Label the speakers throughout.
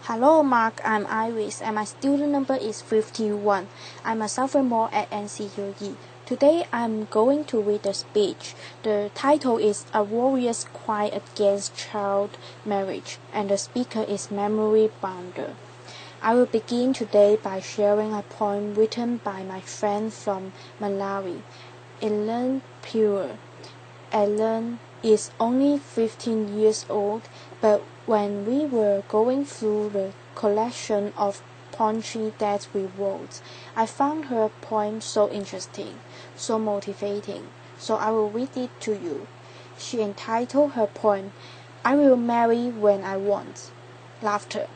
Speaker 1: Hello Mark, I'm Iris and my student number is 51. I'm a sophomore at NCUE. Today I'm going to read a speech. The title is A Warrior's Cry Against Child Marriage and the speaker is Banda. I will begin today by sharing a poem written by my friend from Malawi, Ellen Pure. Ellen is only 15 years old, but when we were going through the collection of poetry that we wrote, I found her poem so interesting, so motivating, so I will read it to you. She entitled her poem, I Will Marry When I Want. Laughter.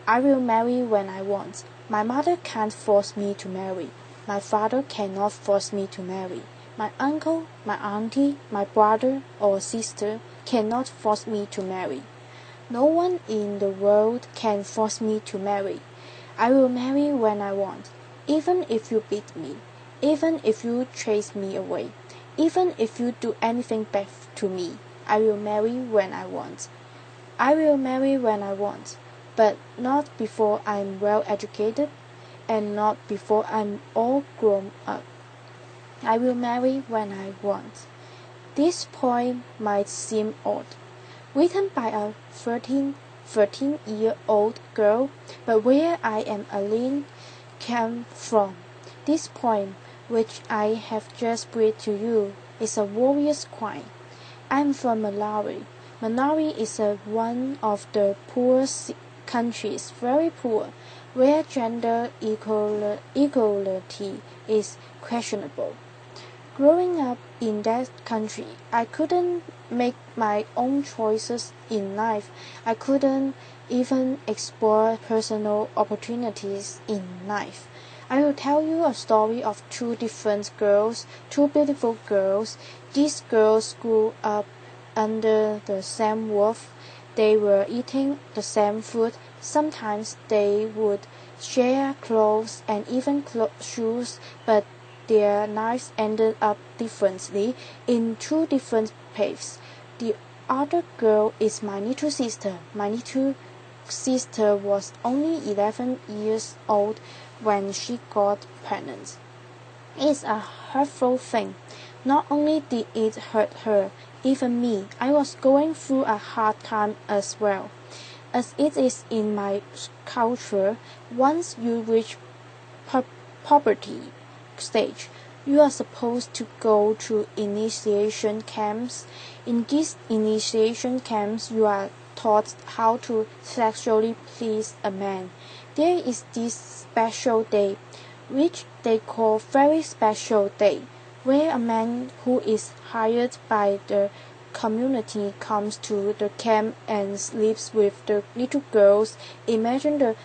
Speaker 1: I will marry when I want. My mother can't force me to marry. My father cannot force me to marry. My uncle, my auntie, my brother or sister cannot force me to marry. No one in the world can force me to marry. I will marry when I want, even if you beat me, even if you chase me away, even if you do anything bad to me. I will marry when I want. I will marry when I want, but not before I'm well educated and not before I'm all grown up. I will marry when I want. This poem might seem odd, written by a 13-year-old girl, but where I am Aline came from. This poem, which I have just read to you, is a warrior's cry. I'm from Malawi. Malawi is one of the poorest countries, very poor, where gender equality is questionable. Growing up in that country, I couldn't make my own choices in life. I couldn't even explore personal opportunities in life. I will tell you a story of two different girls, two beautiful girls. These girls grew up under the same roof. They were eating the same food. Sometimes they would share clothes and even shoes, but their lives ended up differently in two different paths. The other girl is my little sister. My little sister was only 11 years old when she got pregnant. It's a hurtful thing. Not only did it hurt her, even me. I was going through a hard time as well. As it is in my culture, once you reach puberty stage, you are supposed to go to initiation camps. In these initiation camps, you are taught how to sexually please a man. There is this special day, which they call very special day, where a man who is hired by the community comes to the camp and sleeps with the little girls. Imagine the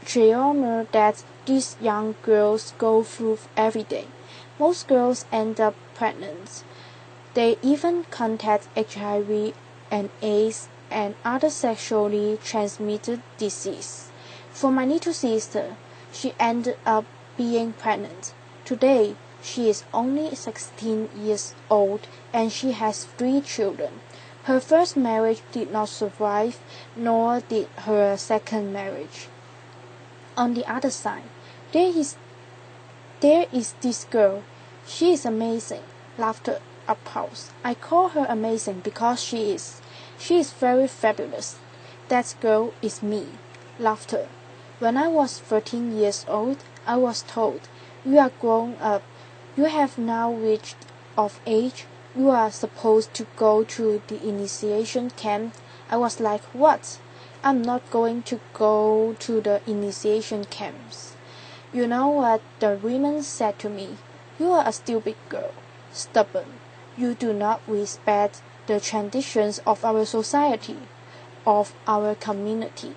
Speaker 1: trauma that these young girls go through every day. Most girls end up pregnant. They even contract HIV and AIDS and other sexually transmitted diseases. For my little sister, she ended up being pregnant. Today, she is only 16 years old and she has 3 children. Her first marriage did not survive, nor did her second marriage. On the other side, there is this girl. She is amazing. Laughter, applause. I call her amazing because she is. She is very fabulous. That girl is me. Laughter. When I was 13 years old, I was told, you are grown up. You have now reached of age. You are supposed to go to the initiation camp. I was like, what? I'm not going to go to the initiation camps. You know what the women said to me? You are a stupid girl, stubborn. You do not respect the traditions of our society, of our community.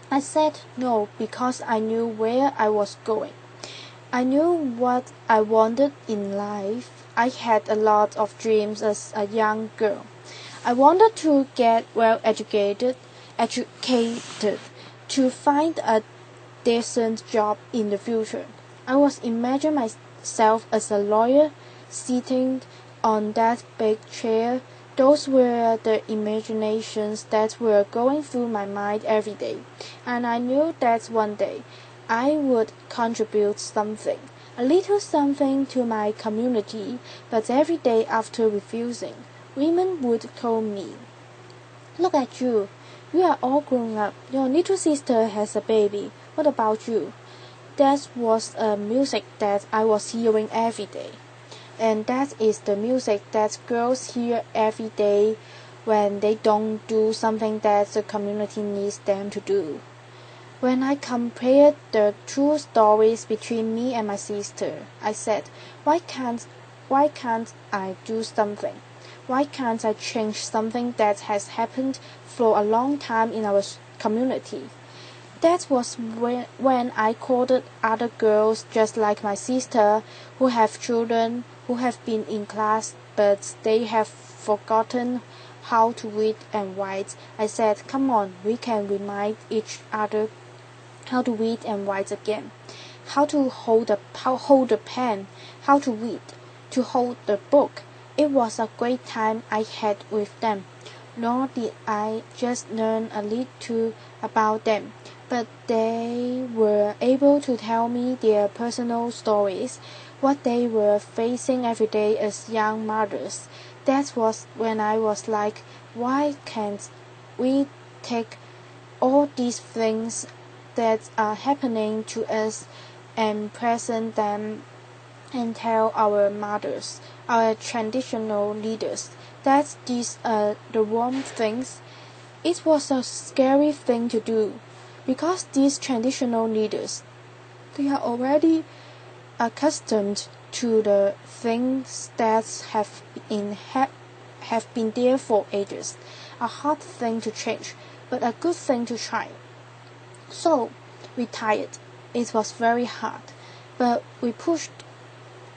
Speaker 1: I said no because I knew where I was going. I knew what I wanted in life. I had a lot of dreams as a young girl. I wanted to get well educated, to find a decent job in the future. I was imagining myself as a lawyer, sitting on that big chair Those were the imaginations that were going through my mind every day, and I knew that one day I would contribute something, a little something to my community, but every day after refusing, women would call me. Look at you. You are all grown up. Your little sister has a baby. What about you? That was a music that I was hearing every day. And that is the music that girls hear every day when they don't do something that the community needs them to do. When I compared the two stories between me and my sister, I said, why can't I do something? Why can't I change something that has happened for a long time in our community? That was when I called other girls just like my sister who have children, who have been in class but they have forgotten how to read and write. I said, come on, we can remind each other how to read and write again, how to hold a pen, how to read, to hold the book. It was a great time I had with them. Nor did I just learn a little about them, but they were able to tell me their personal stories, what they were facing every day as young mothers. That was when I was like, why can't we take all these things that are happening to us and present them and tell our mothers, our traditional leaders, that these are the wrong things? It was a scary thing to do, because these traditional leaders, they are already accustomed to the things that have been there for ages. A hard thing to change, but a good thing to try. So we tried. It was very hard, but we pushed.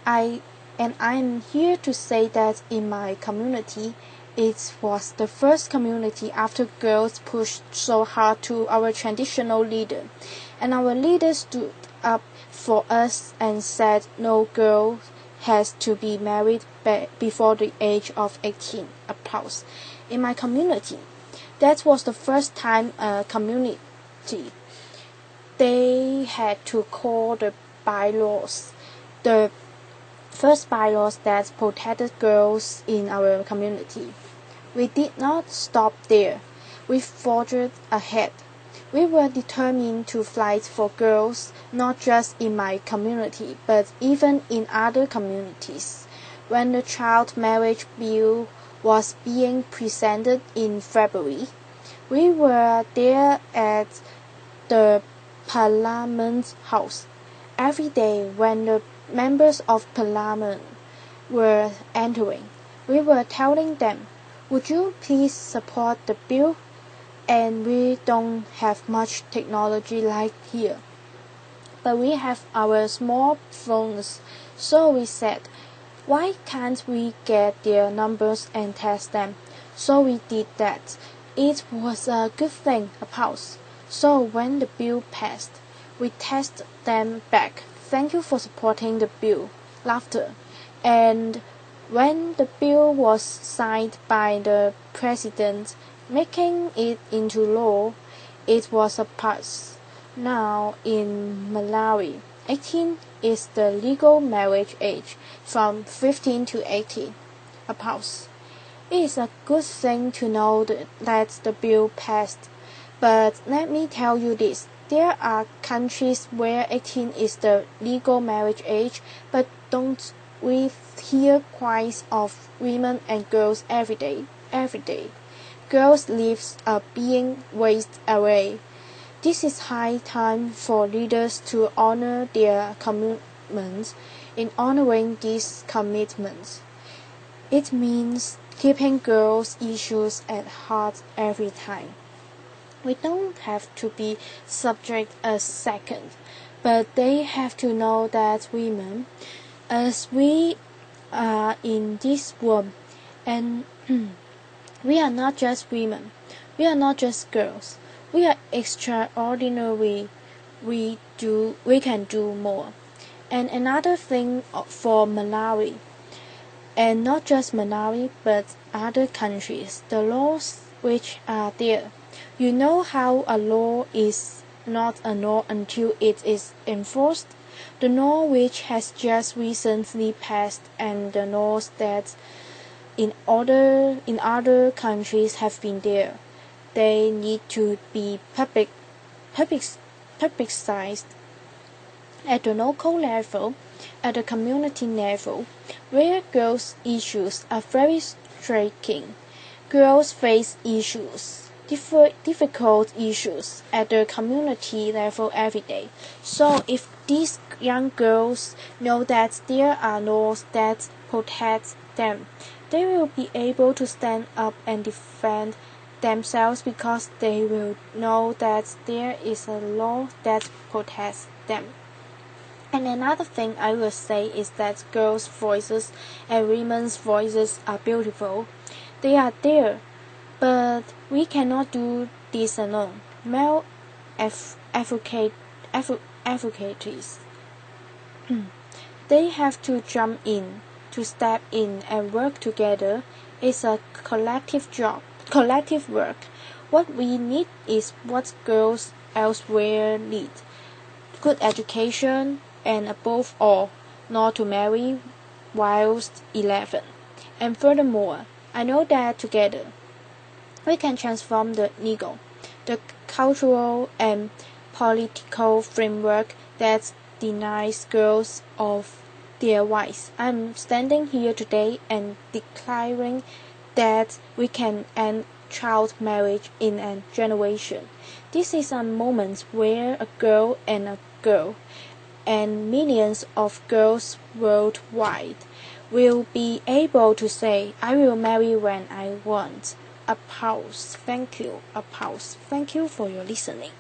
Speaker 1: I am here to say that in my community, it was the first community after girls pushed so hard to our traditional leader, and our leader stood up for us and said no girl has to be married before the age of 18. Applause. In my community, that was the first time a community they had to call the bylaws, the first bylaws that protected girls in our community. We did not stop there. We forged ahead. We were determined to fight for girls, not just in my community, but even in other communities. When the child marriage bill was being presented in February, we were there at the Parliament House every day when the members of Parliament were entering. We were telling them, would you please support the bill? And we don't have much technology like here, but we have our small phones. So we said, why can't we get their numbers and test them? So we did that. It was a good thing, a pause. So when the bill passed, we tested them back. Thank you for supporting the bill. Laughter. And when the bill was signed by the president, making it into law, it was a pass. Now in Malawi, 18 is the legal marriage age, from 15 to 18. A pause. It is a good thing to know that the bill passed. But let me tell you this. There are countries where 18 is the legal marriage age, but don't we hear cries of women and girls every day? Girls' lives are being wasted away. This is high time for leaders to honor their commitments. In honoring these commitments, it means keeping girls' issues at heart every time. We don't have to be subject a second, but they have to know that women, as we are in this room, and we are not just women, we are not just girls, we are extraordinary. We can do more. And another thing for Malawi, And not just Malawi, but other countries, the laws which are there. You know how a law is not a law until it is enforced? The law which has just recently passed and the laws that in other countries have been there. They need to be publicized at the local level, at the community level, where girls' issues are very striking. Girls face issues, difficult issues at the community level every day. So if these young girls know that there are laws that protect them, they will be able to stand up and defend themselves because they will know that there is a law that protects them. And another thing I will say is that girls' voices and women's voices are beautiful. They are there, but we cannot do this alone. Male advocates they have to jump in, to step in and work together. It's a collective work. What we need is what girls elsewhere need: good education, and above all, not to marry whilst 11. And furthermore, I know that together we can transform the legal, the cultural and political framework that denies girls of their rights. I'm standing here today and declaring that we can end child marriage in a generation. This is a moment where a girl and millions of girls worldwide will be able to say, I will marry when I want. Applause. Thank you. Applause. Thank you for your listening.